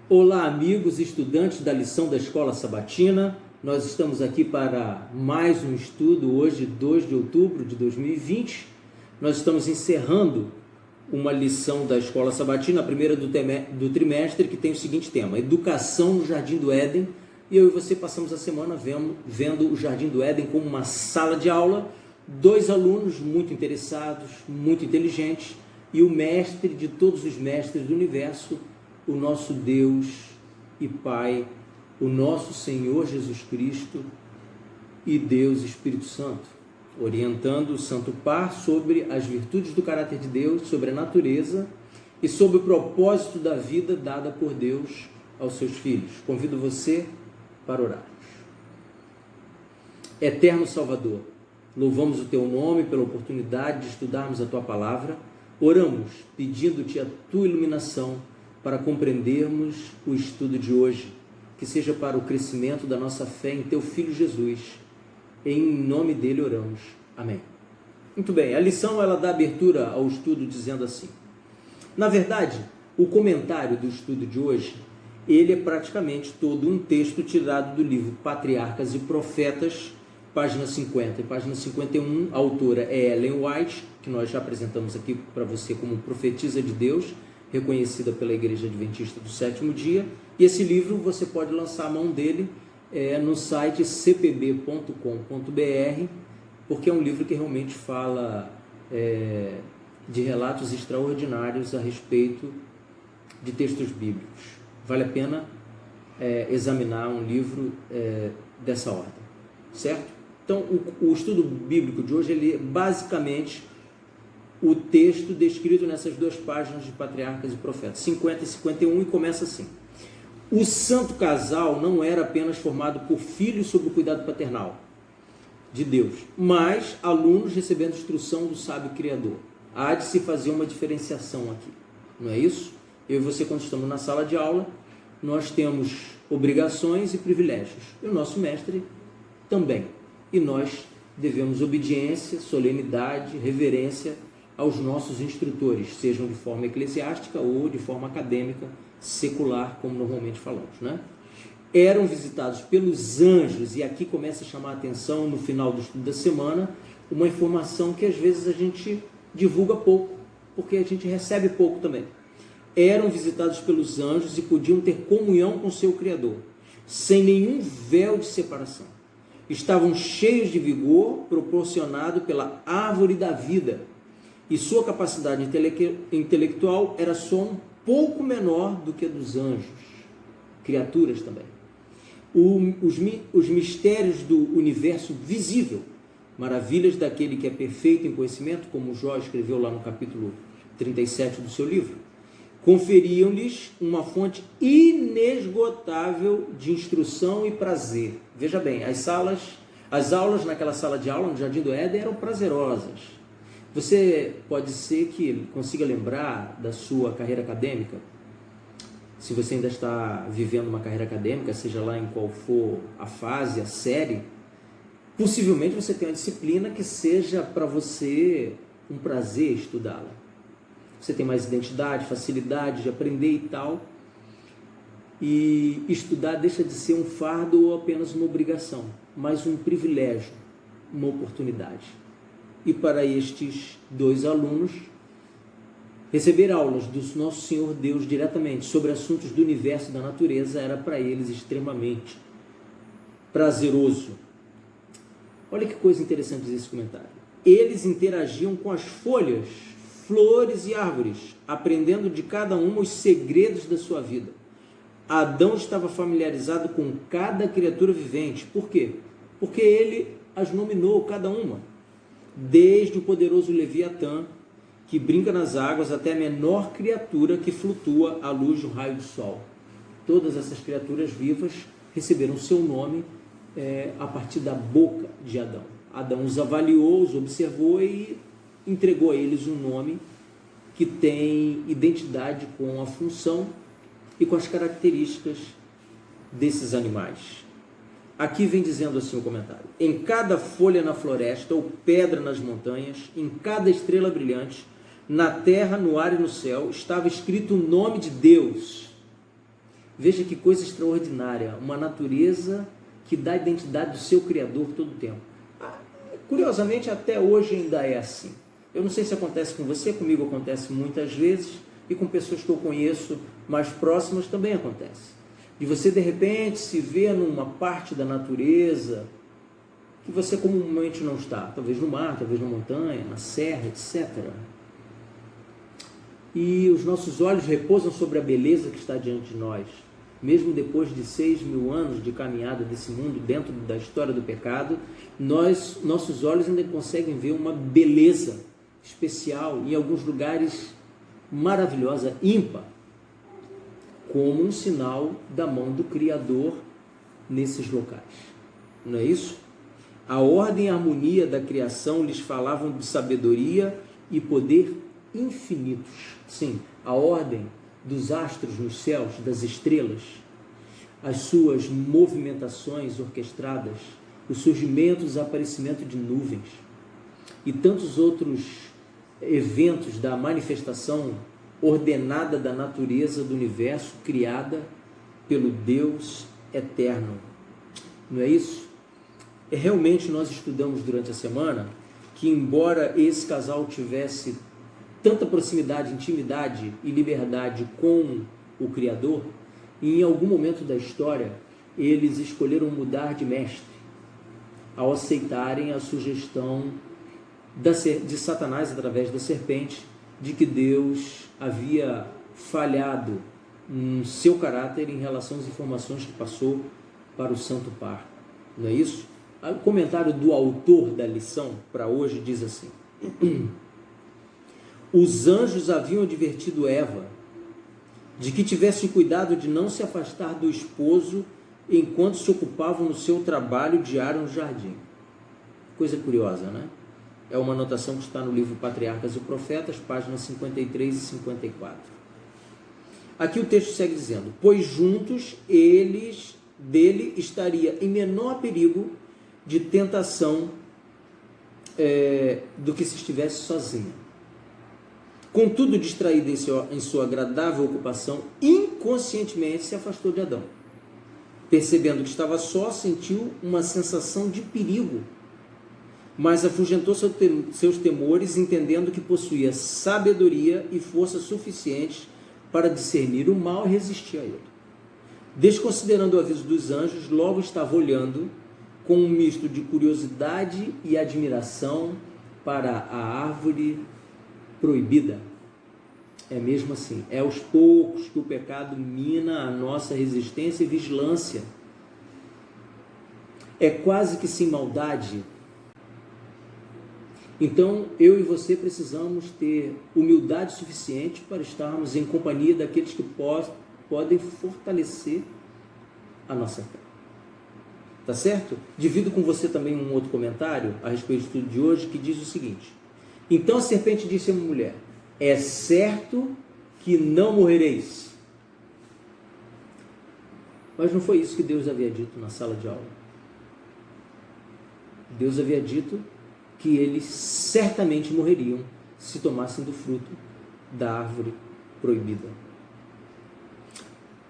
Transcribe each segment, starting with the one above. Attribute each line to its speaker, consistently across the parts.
Speaker 1: Olá, amigos e estudantes da lição da Escola Sabatina. Nós estamos aqui para mais um estudo, hoje, 2 de outubro de 2020. Nós estamos encerrando uma lição da Escola Sabatina, a primeira do trimestre, que tem o seguinte tema: Educação no Jardim do Éden. E eu e você passamos a semana vendo o Jardim do Éden como uma sala de aula, 2 alunos muito interessados, muito inteligentes, e o mestre de todos os mestres do universo, o nosso Deus e Pai, o nosso Senhor Jesus Cristo e Deus Espírito Santo, orientando o Santo Par sobre as virtudes do caráter de Deus, sobre a natureza e sobre o propósito da vida dada por Deus aos seus filhos. Convido você para orarmos. Eterno Salvador, louvamos o Teu nome pela oportunidade de estudarmos a Tua Palavra. Oramos pedindo-Te a Tua iluminação para compreendermos o estudo de hoje, que seja para o crescimento da nossa fé em Teu Filho Jesus. Em nome dele oramos. Amém. Muito bem, a lição ela dá abertura ao estudo dizendo assim: na verdade, o comentário do estudo de hoje, ele é praticamente todo um texto tirado do livro Patriarcas e Profetas, página 50 e página 51. A autora é Ellen White, que nós já apresentamos aqui para você como profetisa de Deus, reconhecida pela Igreja Adventista do Sétimo Dia, e esse livro você pode lançar a mão dele no site cpb.com.br, porque é um livro que realmente fala de relatos extraordinários a respeito de textos bíblicos. Vale a pena examinar um livro dessa ordem, certo? Então, o estudo bíblico de hoje, ele é basicamente o texto descrito nessas 2 páginas de Patriarcas e Profetas, 50 e 51, e começa assim: o santo casal não era apenas formado por filhos sob o cuidado paternal de Deus, mas alunos recebendo instrução do sábio Criador. Há de se fazer uma diferenciação aqui, não é isso? Eu e você, quando estamos na sala de aula, nós temos obrigações e privilégios, e o nosso mestre também, e nós devemos obediência, solenidade, reverência aos nossos instrutores, sejam de forma eclesiástica ou de forma acadêmica, secular, como normalmente falamos, né? Eram visitados pelos anjos, e aqui começa a chamar a atenção no final do estudo da semana, uma informação que às vezes a gente divulga pouco, porque a gente recebe pouco também. Eram visitados pelos anjos e podiam ter comunhão com seu Criador, sem nenhum véu de separação. Estavam cheios de vigor proporcionado pela árvore da vida, e sua capacidade intelectual era só um pouco menor do que a dos anjos, criaturas também. Os mistérios do universo visível, maravilhas daquele que é perfeito em conhecimento, como Jó escreveu lá no capítulo 37 do seu livro, conferiam-lhes uma fonte inesgotável de instrução e prazer. Veja bem, as aulas naquela sala de aula no Jardim do Éden eram prazerosas. Você pode ser que consiga lembrar da sua carreira acadêmica, se você ainda está vivendo uma carreira acadêmica, seja lá em qual for a fase, a série, possivelmente você tem uma disciplina que seja para você um prazer estudá-la. Você tem mais identidade, facilidade de aprender e tal, e estudar deixa de ser um fardo ou apenas uma obrigação, mas um privilégio, uma oportunidade. E para estes 2 alunos, receber aulas do nosso Senhor Deus diretamente sobre assuntos do universo e da natureza era para eles extremamente prazeroso. Olha que coisa interessante esse comentário. Eles interagiam com as folhas, flores e árvores, aprendendo de cada uma os segredos da sua vida. Adão estava familiarizado com cada criatura vivente. Por quê? Porque ele as nominou, cada uma. Desde o poderoso Leviatã, que brinca nas águas, até a menor criatura que flutua à luz do raio do sol. Todas essas criaturas vivas receberam seu nome a partir da boca de Adão. Adão os avaliou, os observou e entregou a eles um nome que tem identidade com a função e com as características desses animais. Aqui vem dizendo assim o comentário: em cada folha na floresta ou pedra nas montanhas, em cada estrela brilhante, na terra, no ar e no céu, estava escrito o nome de Deus. Veja que coisa extraordinária, uma natureza que dá a identidade do seu Criador todo o tempo. Curiosamente, até hoje ainda é assim. Eu não sei se acontece com você, comigo acontece muitas vezes, e com pessoas que eu conheço mais próximas também acontece. De você, de repente, se ver numa parte da natureza que você comumente não está, talvez no mar, talvez na montanha, na serra, etc. E os nossos olhos repousam sobre a beleza que está diante de nós. Mesmo depois de 6.000 anos de caminhada desse mundo, dentro da história do pecado, nossos olhos ainda conseguem ver uma beleza especial, em alguns lugares maravilhosa, ímpar, como um sinal da mão do Criador nesses locais. Não é isso? A ordem e a harmonia da criação lhes falavam de sabedoria e poder infinitos. Sim, a ordem dos astros nos céus, das estrelas, as suas movimentações orquestradas, o surgimento e desaparecimento de nuvens e tantos outros eventos da manifestação ordenada da natureza do universo, criada pelo Deus eterno. Não é isso? Realmente nós estudamos durante a semana que, embora esse casal tivesse tanta proximidade, intimidade e liberdade com o Criador, em algum momento da história eles escolheram mudar de mestre ao aceitarem a sugestão de Satanás através da serpente de que Deus havia falhado no seu caráter em relação às informações que passou para o Santo Par. Não é isso? O comentário do autor da lição para hoje diz assim: os anjos haviam advertido Eva de que tivesse cuidado de não se afastar do esposo enquanto se ocupavam no seu trabalho diário no jardim. Coisa curiosa, né? É uma anotação que está no livro Patriarcas e Profetas, páginas 53 e 54. Aqui o texto segue dizendo: pois juntos dele estaria em menor perigo de tentação do que se estivesse sozinha. Contudo, distraída em sua agradável ocupação, inconscientemente se afastou de Adão. Percebendo que estava só, sentiu uma sensação de perigo, mas afugentou seus temores, entendendo que possuía sabedoria e força suficientes para discernir o mal e resistir a ele. Desconsiderando o aviso dos anjos, logo estava olhando com um misto de curiosidade e admiração para a árvore proibida. É mesmo assim, é aos poucos que o pecado mina a nossa resistência e vigilância. É quase que sem maldade. Então, eu e você precisamos ter humildade suficiente para estarmos em companhia daqueles que podem fortalecer a nossa fé. Tá certo? Divido com você também um outro comentário a respeito do estudo de hoje, que diz o seguinte: então a serpente disse à mulher: é certo que não morrereis. Mas não foi isso que Deus havia dito na sala de aula. Deus havia dito que eles certamente morreriam se tomassem do fruto da árvore proibida.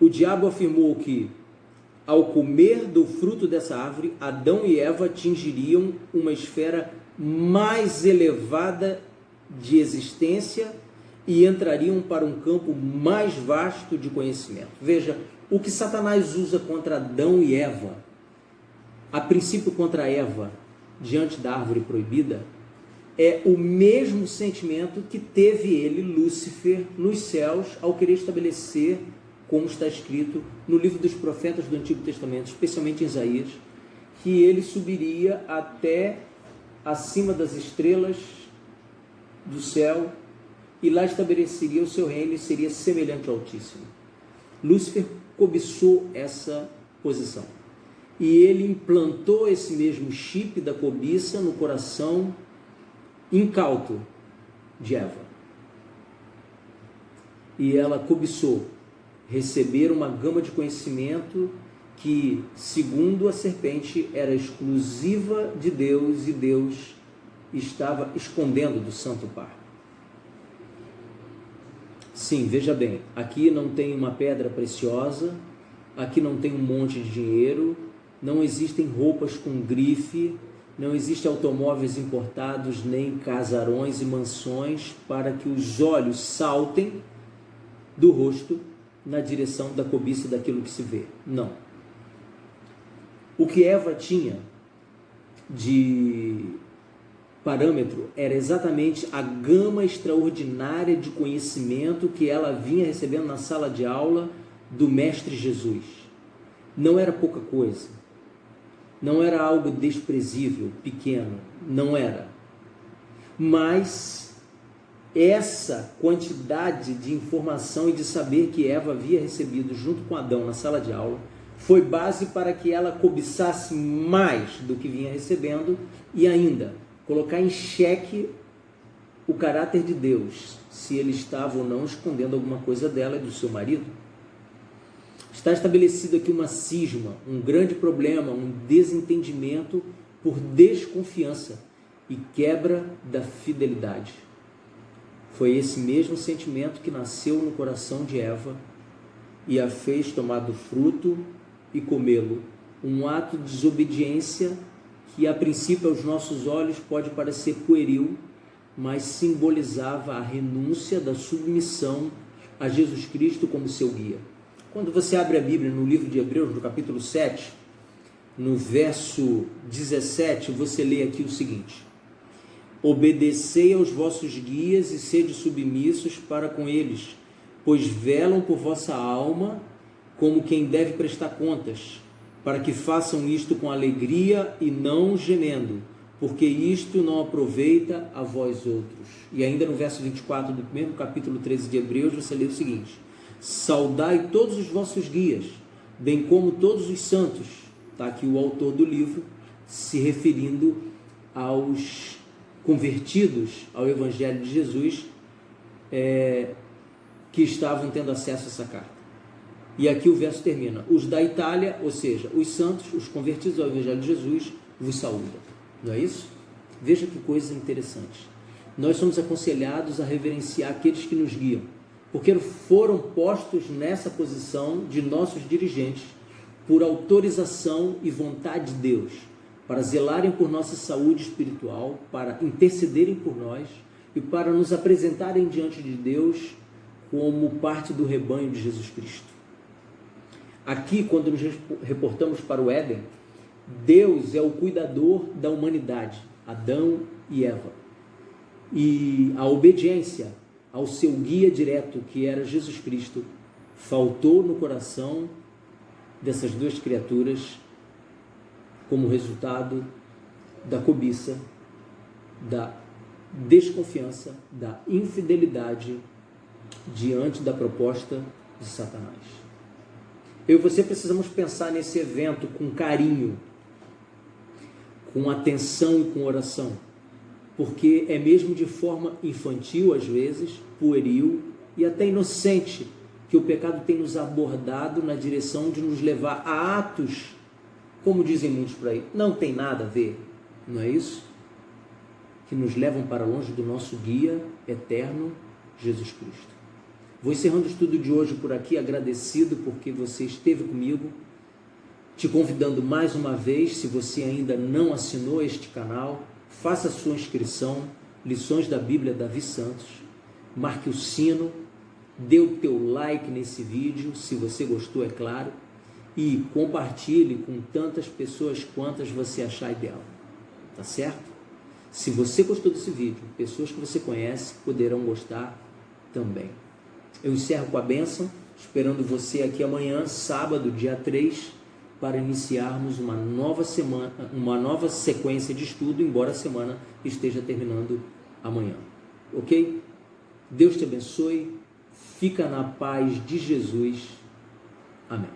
Speaker 1: O diabo afirmou que, ao comer do fruto dessa árvore, Adão e Eva atingiriam uma esfera mais elevada de existência e entrariam para um campo mais vasto de conhecimento. Veja, o que Satanás usa contra Adão e Eva, a princípio contra Eva, diante da árvore proibida, é o mesmo sentimento que teve ele, Lúcifer, nos céus, ao querer estabelecer, como está escrito no livro dos profetas do Antigo Testamento, especialmente em Isaías, que ele subiria até acima das estrelas do céu e lá estabeleceria o seu reino e seria semelhante ao Altíssimo. Lúcifer cobiçou essa posição e ele implantou esse mesmo chip da cobiça no coração incauto de Eva. E ela cobiçou receber uma gama de conhecimento que, segundo a serpente, era exclusiva de Deus e Deus estava escondendo do Santo Par. Sim, veja bem, aqui não tem uma pedra preciosa aqui não tem um monte de dinheiro, não existem roupas com grife, não existem automóveis importados, nem casarões e mansões para que os olhos saltem do rosto na direção da cobiça daquilo que se vê. Não. O que Eva tinha de parâmetro era exatamente a gama extraordinária de conhecimento que ela vinha recebendo na sala de aula do Mestre Jesus. Não era pouca coisa, não era algo desprezível, pequeno, não era. Mas essa quantidade de informação e de saber que Eva havia recebido junto com Adão na sala de aula foi base para que ela cobiçasse mais do que vinha recebendo e ainda colocar em xeque o caráter de Deus, se ele estava ou não escondendo alguma coisa dela e do seu marido. Está estabelecido aqui uma cisma, um grande problema, um desentendimento por desconfiança e quebra da fidelidade. Foi esse mesmo sentimento que nasceu no coração de Eva e a fez tomar do fruto e comê-lo. Um ato de desobediência que a princípio aos nossos olhos pode parecer pueril, mas simbolizava a renúncia da submissão a Jesus Cristo como seu guia. Quando você abre a Bíblia no livro de Hebreus, no capítulo 7, no verso 17, você lê aqui o seguinte: obedecei aos vossos guias e sede submissos para com eles, pois velam por vossa alma como quem deve prestar contas, para que façam isto com alegria e não gemendo, porque isto não aproveita a vós outros. E ainda no verso 24 do mesmo capítulo 13 de Hebreus, você lê o seguinte: saudai todos os vossos guias, bem como todos os santos. Está aqui o autor do livro se referindo aos convertidos ao Evangelho de Jesus, que estavam tendo acesso a essa carta. E aqui o verso termina: os da Itália, ou seja, os santos, os convertidos ao Evangelho de Jesus, vos saúdam. Não é isso? Veja que coisa interessante. Nós somos aconselhados a reverenciar aqueles que nos guiam, porque foram postos nessa posição de nossos dirigentes por autorização e vontade de Deus, para zelarem por nossa saúde espiritual, para intercederem por nós e para nos apresentarem diante de Deus como parte do rebanho de Jesus Cristo. Aqui, quando nos reportamos para o Éden, Deus é o cuidador da humanidade, Adão e Eva. E a obediência ao seu guia direto, que era Jesus Cristo, faltou no coração dessas duas criaturas como resultado da cobiça, da desconfiança, da infidelidade diante da proposta de Satanás. Eu e você precisamos pensar nesse evento com carinho, com atenção e com oração, porque é mesmo de forma infantil, às vezes, pueril e até inocente, que o pecado tem nos abordado na direção de nos levar a atos, como dizem muitos por aí, não tem nada a ver, não é isso? Que nos levam para longe do nosso guia eterno, Jesus Cristo. Vou encerrando o estudo de hoje por aqui, agradecido porque você esteve comigo, te convidando mais uma vez, se você ainda não assinou este canal, faça a sua inscrição, Lições da Bíblia Davi Santos, marque o sino, dê o teu like nesse vídeo, se você gostou, é claro, e compartilhe com tantas pessoas quantas você achar ideal, tá certo? Se você gostou desse vídeo, pessoas que você conhece poderão gostar também. Eu encerro com a bênção, esperando você aqui amanhã, sábado, dia 3, para iniciarmos uma nova semana, uma nova sequência de estudo, embora a semana esteja terminando amanhã. Ok? Deus te abençoe, fica na paz de Jesus. Amém.